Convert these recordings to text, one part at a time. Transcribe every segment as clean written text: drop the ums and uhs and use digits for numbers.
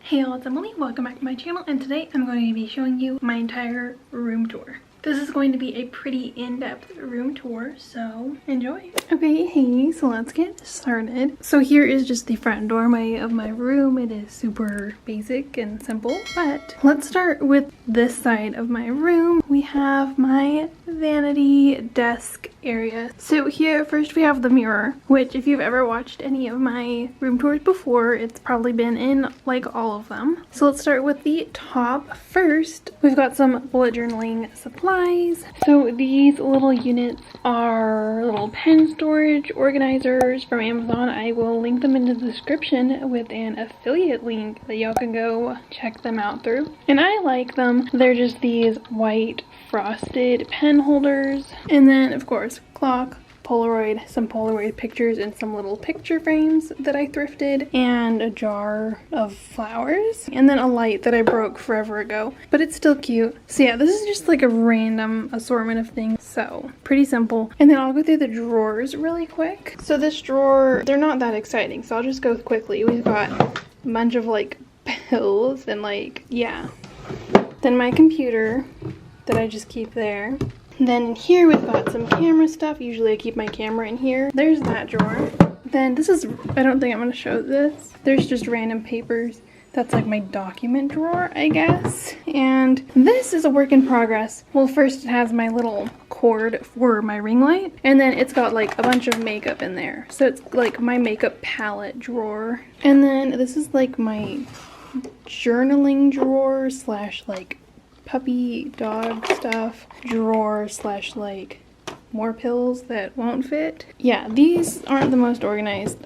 Hey y'all, it's Emily. Welcome back to my channel, and today I'm going to be showing you my entire room tour. This is going to be a pretty in-depth room tour, so enjoy. Okay, hey, so let's get started. So here is just the front doorway of my room. It is super basic and simple, but let's start with this side of my room. We have my vanity desk area. So here first we have the mirror, which if you've ever watched any of my room tours before, it's probably been in like all of them. So let's start with the top first. We've got some bullet journaling supplies. So these little units are little pen storage organizers from Amazon. I will link them in the description with an affiliate link that y'all can go check them out through. And I like them. They're just these white frosted pen holders. And then of course clock, Polaroid, some Polaroid pictures and some little picture frames that I thrifted, and a jar of flowers, and then a light that I broke forever ago, but it's still cute. So yeah, this is just like a random assortment of things, so pretty simple. And then I'll go through the drawers really quick. So this drawer, they're not that exciting, so I'll just go quickly. We've got a bunch of like pills and like, yeah. Then my computer that I just keep there. Then in here we've got some camera stuff. Usually I keep my camera in here. There's that drawer. Then this is, I don't think I'm going to show this. There's just random papers. That's like my document drawer, I guess. And this is a work in progress. Well, first it has my little cord for my ring light. And then it's got like a bunch of makeup in there. So it's like my makeup palette drawer. And then this is like my journaling drawer slash like puppy dog stuff drawer slash like more pills that won't fit. Yeah, these aren't the most organized,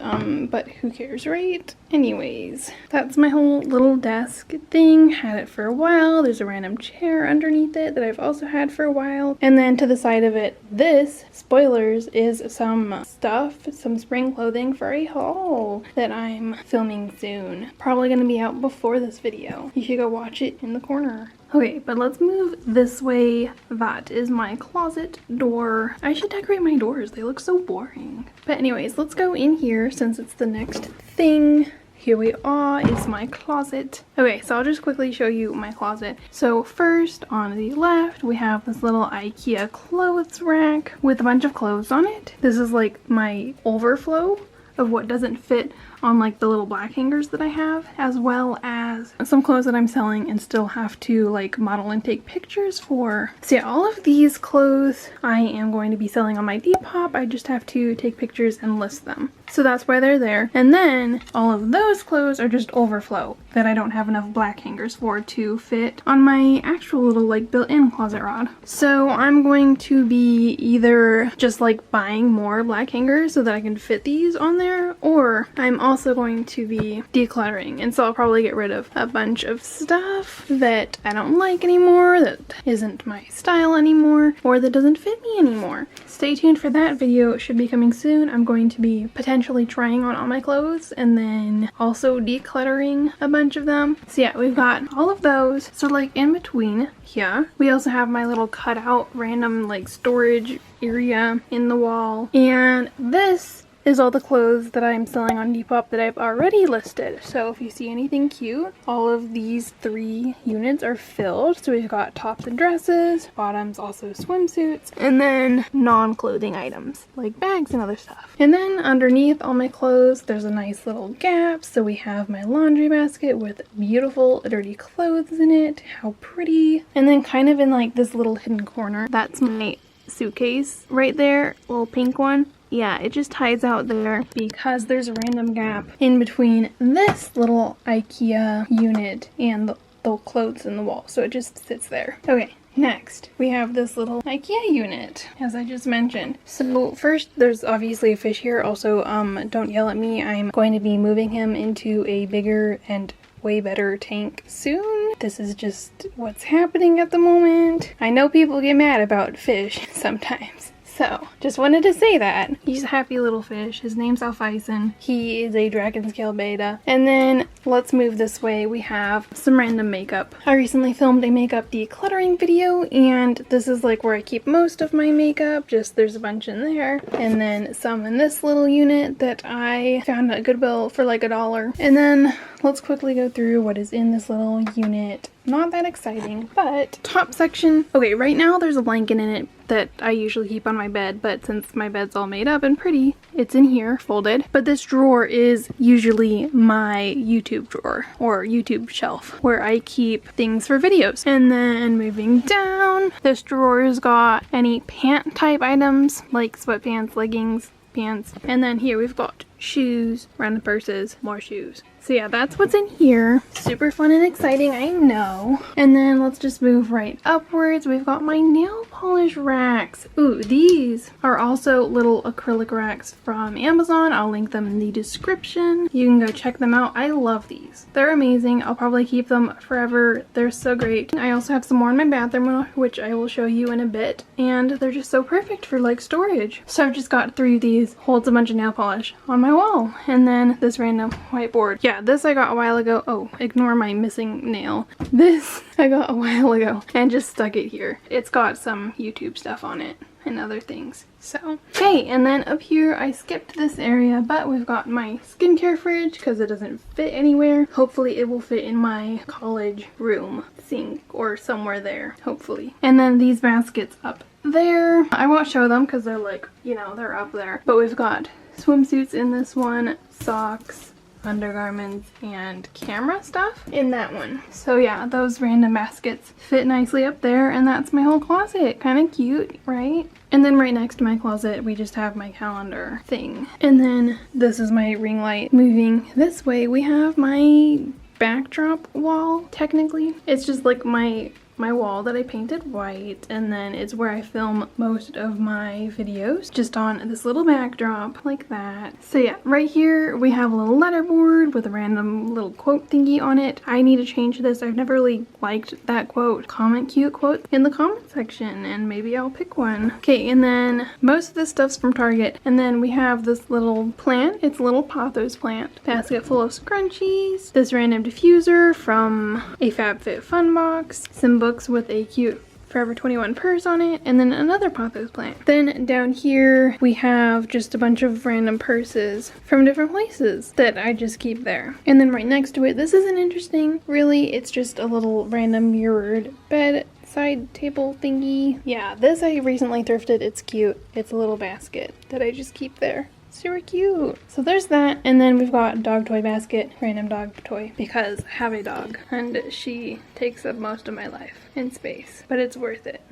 but who cares, right? Anyways, that's my whole little desk thing. Had it for a while. There's a random chair underneath it that I've also had for a while. And then to the side of it, this, spoilers, is some stuff, some spring clothing for a haul that I'm filming soon. Probably gonna be out before this video. You should go watch it in the corner. Okay, but let's move this way. That is my closet door. I should decorate my doors. They look so boring. But anyways, let's go in here since it's the next thing. Here we are, is my closet. Okay, so I'll just quickly show you my closet. So first, on the left, we have this little IKEA clothes rack with a bunch of clothes on it. This is like my overflow of what doesn't fit on like the little black hangers that I have, as well as some clothes that I'm selling and still have to like model and take pictures for. So yeah, all of these clothes I am going to be selling on my Depop. I just have to take pictures and list them. So that's why they're there. And then all of those clothes are just overflow that I don't have enough black hangers for to fit on my actual little like built-in closet rod. So I'm going to be either just like buying more black hangers so that I can fit these on there, or I'm also going to be decluttering, and so I'll probably get rid of a bunch of stuff that I don't like anymore, that isn't my style anymore, or that doesn't fit me anymore. Stay tuned for that video. It should be coming soon. I'm going to be potentially trying on all my clothes and then also decluttering a bunch of them. So yeah, we've got all of those. So like in between here, we also have my little cutout random like storage area in the wall, and this is all the clothes that I'm selling on Depop that I've already listed. So if you see anything cute, all of these 3 units are filled. So we've got tops and dresses, bottoms, also swimsuits, and then non-clothing items like bags and other stuff. And then underneath all my clothes, there's a nice little gap. So we have my laundry basket with beautiful dirty clothes in it. How pretty. And then kind of in like this little hidden corner, that's my suitcase right there, little pink one. Yeah, it just hides out there because there's a random gap in between this little IKEA unit and the clothes in the wall. So it just sits there. Okay, next we have this little IKEA unit, as I just mentioned. So first, there's obviously a fish here. Also, don't yell at me. I'm going to be moving him into a bigger and way better tank soon. This is just what's happening at the moment. I know people get mad about fish sometimes. So, just wanted to say that. He's a happy little fish. His name's Alphison. He is a dragon scale beta. And then, let's move this way. We have some random makeup. I recently filmed a makeup decluttering video, and this is like where I keep most of my makeup. Just there's a bunch in there. And then some in this little unit that I found at Goodwill for like $1. And then, let's quickly go through what is in this little unit. Not that exciting, but top section. Okay, right now there's a blanket in it that I usually keep on my bed, but since my bed's all made up and pretty, it's in here folded. But this drawer is usually my YouTube drawer or YouTube shelf where I keep things for videos. And then moving down, this drawer's got any pant type items like sweatpants, leggings, pants. And then here we've got shoes, random purses, more shoes. So yeah, that's what's in here. Super fun and exciting, I know. And then let's just move right upwards. We've got my nail polish racks. Ooh, these are also little acrylic racks from Amazon. I'll link them in the description. You can go check them out. I love these. They're amazing. I'll probably keep them forever. They're so great. I also have some more in my bathroom, which I will show you in a bit. And they're just so perfect for like storage. So I've just got 3 of these. Holds a bunch of nail polish on my wall. And then this random whiteboard. Yeah, this I got a while ago. Oh, ignore my missing nail. This I got a while ago and just stuck it here. It's got some YouTube stuff on it and other things. So, okay, and then up here I skipped this area, but we've got my skincare fridge because it doesn't fit anywhere. Hopefully it will fit in my college room sink or somewhere there, hopefully. And then these baskets up there. I won't show them because they're like, you know, they're up there. But we've got swimsuits in this one, socks, undergarments, and camera stuff in that one. So yeah, those random baskets fit nicely up there, and that's my whole closet. Kind of cute, right? And then right next to my closet, we just have my calendar thing. And then this is my ring light. Moving this way, we have my backdrop wall, technically. It's just like my wall that I painted white, and then it's where I film most of my videos, just on this little backdrop like that. So yeah, right here we have a little letterboard with a random little quote thingy on it. I need to change this. I've never really liked that quote. Comment cute quote in the comment section and maybe I'll pick one. Okay, and then most of this stuff's from Target, and then we have this little plant. It's a little pothos plant. Basket full of scrunchies, this random diffuser from a FabFitFun box, some books with a cute Forever 21 purse on it, and then another pothos plant. Then down here we have just a bunch of random purses from different places that I just keep there. And then right next to it, this isn't interesting really, it's just a little random mirrored bedside table thingy. Yeah, this I recently thrifted. It's cute. It's a little basket that I just keep there. Super cute. So there's that, and then we've got dog toy basket, random dog toy, because I have a dog and she takes up most of my life and space, but it's worth it.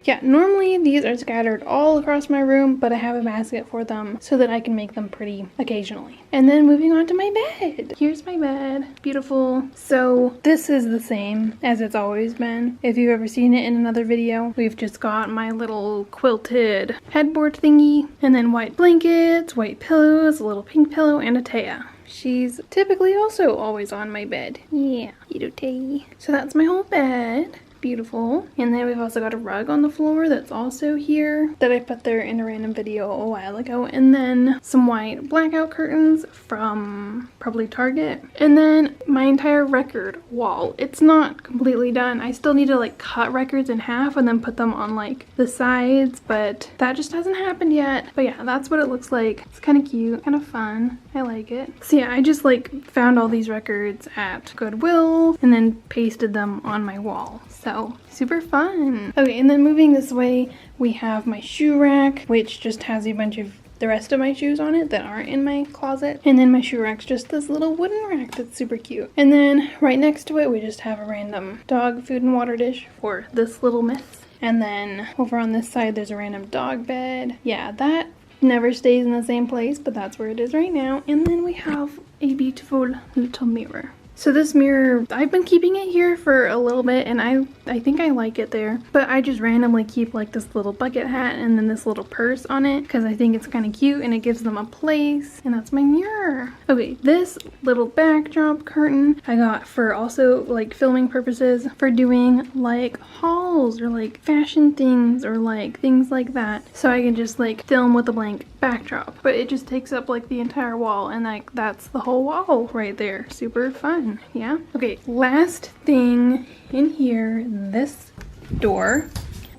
Yeah, normally these are scattered all across my room, but I have a basket for them so that I can make them pretty occasionally. And then moving on to my bed. Here's my bed. Beautiful. So this is the same as it's always been. If you've ever seen it in another video, we've just got my little quilted headboard thingy, and then white blankets, white pillows, a little pink pillow, and a Taya. She's typically also always on my bed. Yeah, little Tay. So that's my whole bed. Beautiful. And then we've also got a rug on the floor that's also here that I put there in a random video a while ago. And then some white blackout curtains from probably Target. And then my entire record wall. It's not completely done. I still need to like cut records in half and then put them on like the sides, but that just hasn't happened yet. But yeah, that's what it looks like. It's kind of cute, kind of fun. I like it. So yeah, I just like found all these records at Goodwill and then pasted them on my wall. So super fun. Okay, and then moving this way, we have my shoe rack, which just has a bunch of the rest of my shoes on it that aren't in my closet. And then my shoe rack's just this little wooden rack that's super cute. And then right next to it, we just have a random dog food and water dish for this little miss. And then over on this side, there's a random dog bed. Yeah, that never stays in the same place, but that's where it is right now. And then we have a beautiful little mirror. So this mirror, I've been keeping it here for a little bit and I think I like it there. But I just randomly keep like this little bucket hat and then this little purse on it because I think it's kind of cute and it gives them a place. And that's my mirror. Okay, this little backdrop curtain I got for also like filming purposes for doing like hauls or like fashion things or like things like that. So I can just like film with a blank backdrop. But it just takes up like the entire wall and like that's the whole wall right there. Super fun, yeah? Okay, last thing in here, this door.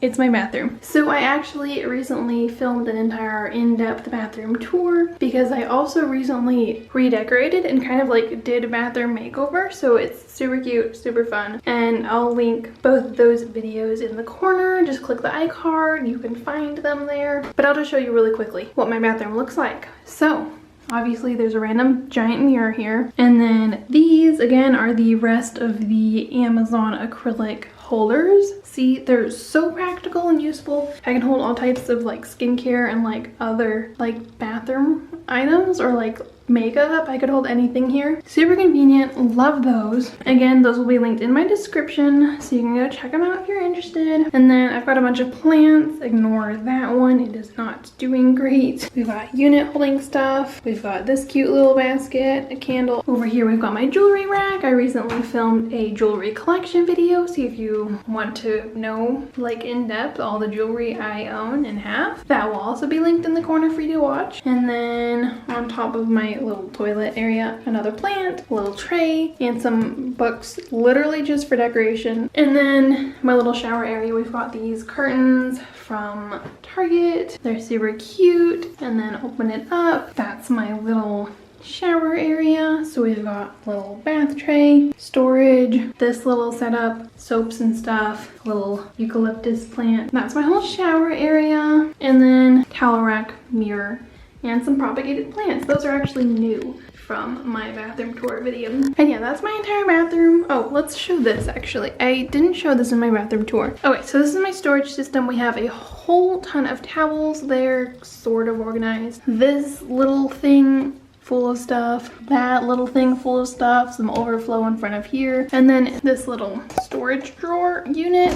It's my bathroom. So I actually recently filmed an entire in-depth bathroom tour because I also recently redecorated and kind of like did a bathroom makeover. So it's super cute, super fun. And I'll link both those videos in the corner. Just click the iCard, you can find them there. But I'll just show you really quickly what my bathroom looks like. So obviously there's a random giant mirror here. And then these again are the rest of the Amazon acrylic holders. See, they're so practical and useful. I can hold all types of like skincare and like other like bathroom items or like makeup. I could hold anything here. Super convenient, love those. Again, those will be linked in my description so you can go check them out if you're interested. And then I've got a bunch of plants. Ignore that one, it is not doing great. We've got unit holding stuff. We've got this cute little basket, a candle. Over here we've got my jewelry rack. I recently filmed a jewelry collection video, so if you want to know like in depth all the jewelry I own and have, that will also be linked in the corner for you to watch. And then on top of my little toilet area, another plant, a little tray, and some books literally just for decoration. And then my little shower area, we've got these curtains from Target. They're super cute. And then open it up, that's my little shower area. So we've got a little bath tray, storage, this little setup, soaps and stuff, a little eucalyptus plant. That's my whole shower area. And then towel rack, mirror, and some propagated plants. Those are actually new from my bathroom tour video. And yeah, that's my entire bathroom. Oh, let's show this actually. I didn't show this in my bathroom tour. Okay, so this is my storage system. We have a whole ton of towels. They're sort of organized. This little thing full of stuff, that little thing full of stuff, some overflow in front of here, and then this little storage drawer unit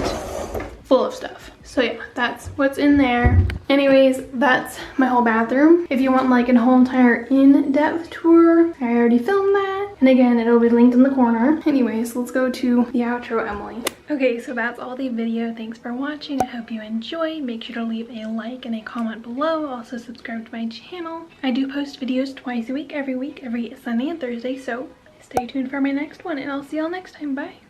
full of stuff. So yeah, that's what's in there. Anyways, that's my whole bathroom. If you want like a whole entire in-depth tour, I already filmed that. And again, it'll be linked in the corner. Anyways, let's go to the outro, Emily. Okay, so that's all the video. Thanks for watching. I hope you enjoy. Make sure to leave a like and a comment below. Also subscribe to my channel. I do post videos twice a week, every Sunday and Thursday. So stay tuned for my next one and I'll see y'all next time. Bye.